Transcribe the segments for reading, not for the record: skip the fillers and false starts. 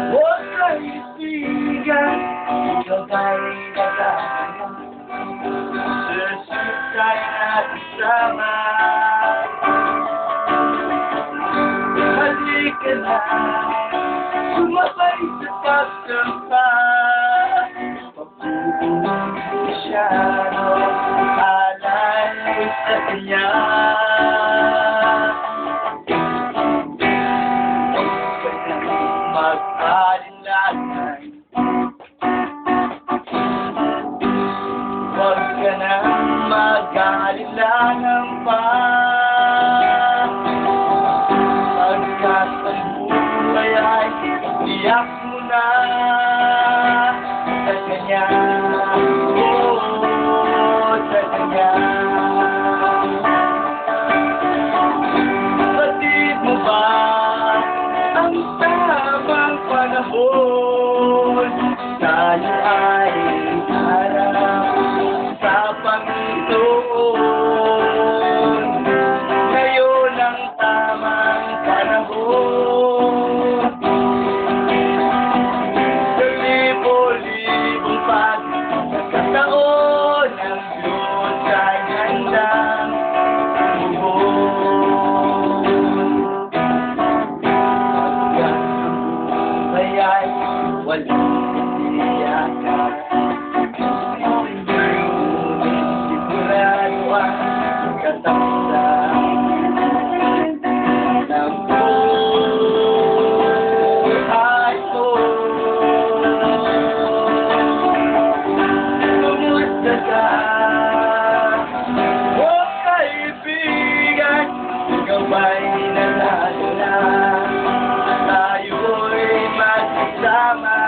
Huwag kaibigan, ikaw ba'y nagkakaya? Susunod tayo natin sama. Halika na, sumabay sa pagsampa. Pagpupunan siya, alay sa kanya. Mag-alinlangan, huwag ka nang mag-alinlangan pa. Pagkat ang buhay ay iyak mo na sa kanya, sa kanya. Batid mo ba ang tamang panahon? Tayo ay harap sa Panginoon. Ngayon ang tamang panahon. Sa libo-libong pagkakataon, ang Diyos ay handang walang titiyakan. Sigurado ang katapusan ng buhay ko. Kumusta ka? O kaibigan, ikaw ba'y nanalo na? Tayo'y magsasama.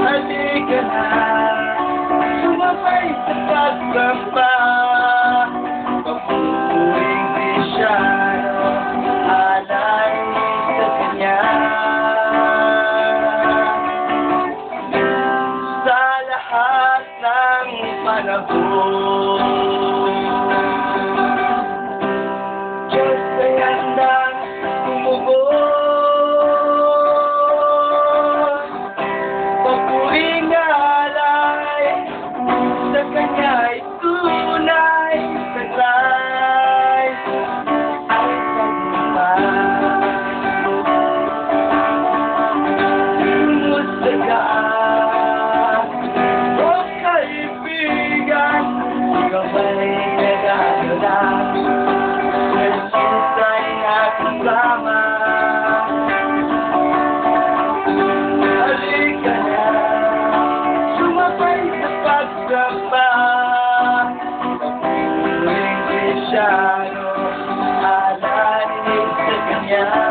Halika na, sumabay sa pagsampa. Papupuring Kristyano, alay sa kanya. Sa lahat ng panahon, Diyos ay handang tumugon. Papuring alay sa kanya'y tunay, taglay ay tagumpay. Kumusta ka? O kaibigan, ikaw ba'y nagagalang? Jesus ay aking kasama. Halika na, sumabay sa pagsamba. Papupuring Kristyano, alay sa kanya.